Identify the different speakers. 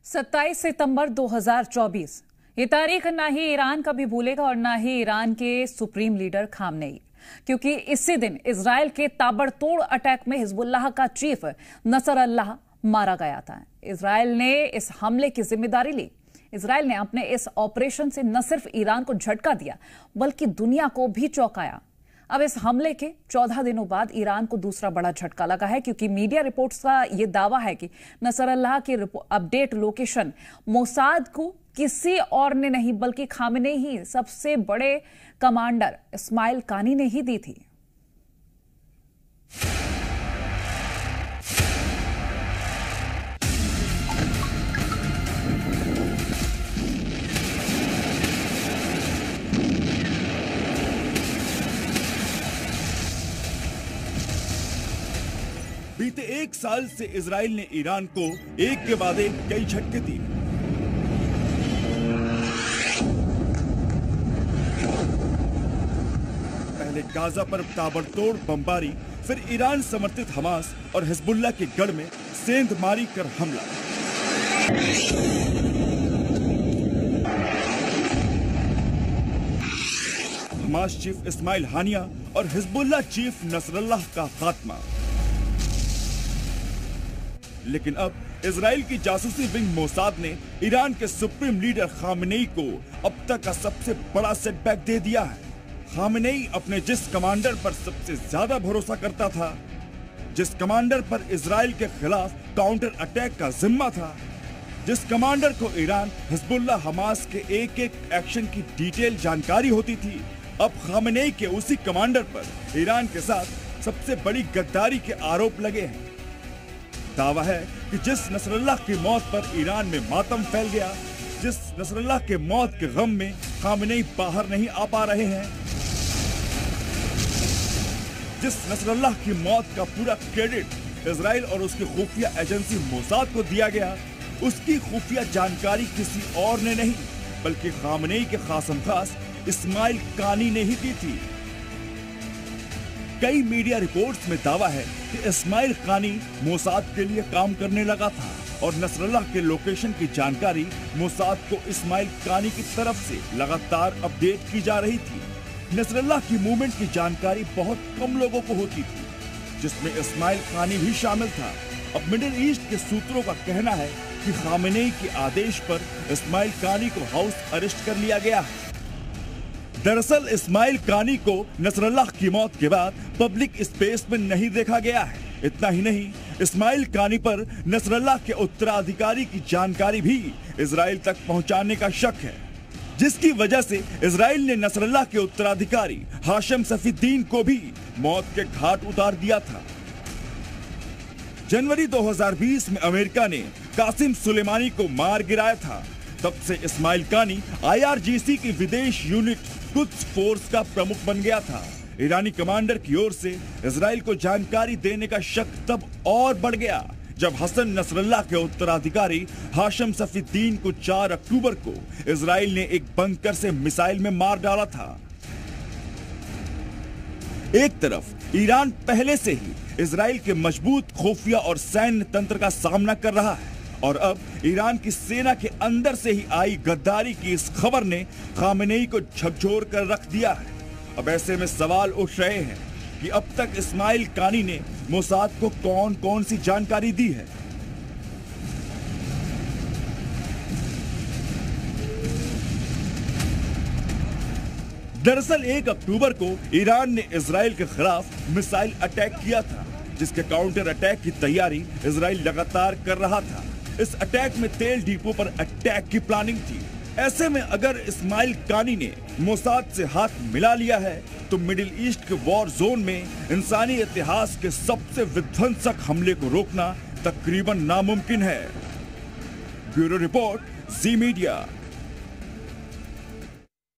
Speaker 1: 27 सितंबर 2024 ये तारीख ना ही ईरान कभी भूलेगा और ना ही ईरान के सुप्रीम लीडर खामनेई, क्योंकि इसी दिन इजराइल के ताबड़तोड़ अटैक में हिजबुल्लाह का चीफ नसरल्लाह मारा गया था। इजराइल ने इस हमले की जिम्मेदारी ली। इजराइल ने अपने इस ऑपरेशन से न सिर्फ ईरान को झटका दिया बल्कि दुनिया को भी चौंकाया। अब इस हमले के 14 दिनों बाद ईरान को दूसरा बड़ा झटका लगा है, क्योंकि मीडिया रिपोर्ट्स का यह दावा है कि नसरल्लाह की अपडेट लोकेशन मोसाद को किसी और ने नहीं बल्कि खामेनेई ही, सबसे बड़े कमांडर इस्माइल कानी ने ही दी थी।
Speaker 2: बीते एक साल से इजराइल ने ईरान को एक के बाद एक कई झटके दिए। पहले गाजा पर ताबड़तोड़ बमबारी, फिर ईरान समर्थित हमास और हिजबुल्लाह के गढ़ में सेंधमारी कर हमला। हमास चीफ इस्माइल हानिया और हिजबुल्लाह चीफ नसरल्लाह का खात्मा। लेकिन अब इजराइल की जासूसी विंग मोसाद ने ईरान के सुप्रीम लीडर खामेनेई को अब तक का सबसे बड़ा सेटबैक दे दिया है। खामेनेई अपने जिस कमांडर पर सबसे ज्यादा भरोसा करता था, जिस कमांडर पर इजराइल के खिलाफ काउंटर अटैक का जिम्मा था, जिस कमांडर को ईरान, हिजबुल्लाह, हमास के एक एक एक्शन की डिटेल जानकारी होती थी, अब खामेनेई के उसी कमांडर पर ईरान के साथ सबसे बड़ी गद्दारी के आरोप लगे हैं। दावा है कि जिस नसरल्लाह की मौत पर ईरान में मातम फैल गया, जिस नसरल्लाह के मौत के गम में खामेनेई बाहर नहीं आ पा रहे हैं, जिस नसरल्लाह की मौत का पूरा क्रेडिट इजराइल और उसकी खुफिया एजेंसी मोसाद को दिया गया, उसकी खुफिया जानकारी किसी और ने नहीं बल्कि खामेनेई के खासम खास इस्माइल कानी ने ही दी थी। कई मीडिया रिपोर्ट्स में दावा है कि इस्माइल कानी मोसाद के लिए काम करने लगा था और नसरल्लाह के लोकेशन की जानकारी मोसाद को इस्माइल कानी की तरफ से लगातार अपडेट की जा रही थी। नसरल्लाह की मूवमेंट की जानकारी बहुत कम लोगों को होती थी, जिसमें इस्माइल कानी भी शामिल था। अब मिडिल ईस्ट के सूत्रों का कहना है कि खामेनेई के आदेश पर इस्माइल कानी को हाउस अरेस्ट कर लिया गया है। दरअसल इस्माइल कानी को नसरल्लाह की मौत के बाद पब्लिक स्पेस में नहीं देखा गया है। इतना ही नहीं, इस्माइल कानी पर नसरल्लाह के उत्तराधिकारी की जानकारी भी इजराइल तक पहुंचाने का शक है, जिसकी वजह से इजराइल ने नसरल्लाह के उत्तराधिकारी हाशिम सफीद्दीन को भी मौत के घाट उतार दिया था। जनवरी 2020 में अमेरिका ने कासिम सुलेमानी को मार गिराया था। तब से इस्माइल कानी IRGC की विदेश यूनिट कुद्स फोर्स का प्रमुख बन गया था। ईरानी कमांडर की ओर से इजराइल को जानकारी देने का शक तब और बढ़ गया जब हसन नसरल्लाह के उत्तराधिकारी हाशिम सफीद्दीन को 4 अक्टूबर को इजराइल ने एक बंकर से मिसाइल में मार डाला था। एक तरफ ईरान पहले से ही इजराइल के मजबूत खुफिया और सैन्य तंत्र का सामना कर रहा है और अब ईरान की सेना के अंदर से ही आई गद्दारी की इस खबर ने खामेनेई को झकझोर कर रख दिया है। अब ऐसे में सवाल उठ रहे हैं कि अब तक इस्माइल कानी ने मोसाद को कौन कौन सी जानकारी दी है। दरअसल 1 अक्टूबर को ईरान ने इजराइल के खिलाफ मिसाइल अटैक किया था, जिसके काउंटर अटैक की तैयारी इजराइल लगातार कर रहा था। इस अटैक में तेल डिपो पर अटैक की प्लानिंग थी। ऐसे में अगर इस्माइल कानी ने मोसाद से हाथ मिला लिया है तो मिडिल ईस्ट के वॉर जोन में इंसानी इतिहास के सबसे विध्वंसक हमले को रोकना तकरीबन नामुमकिन है। ब्यूरो रिपोर्ट, जी मीडिया।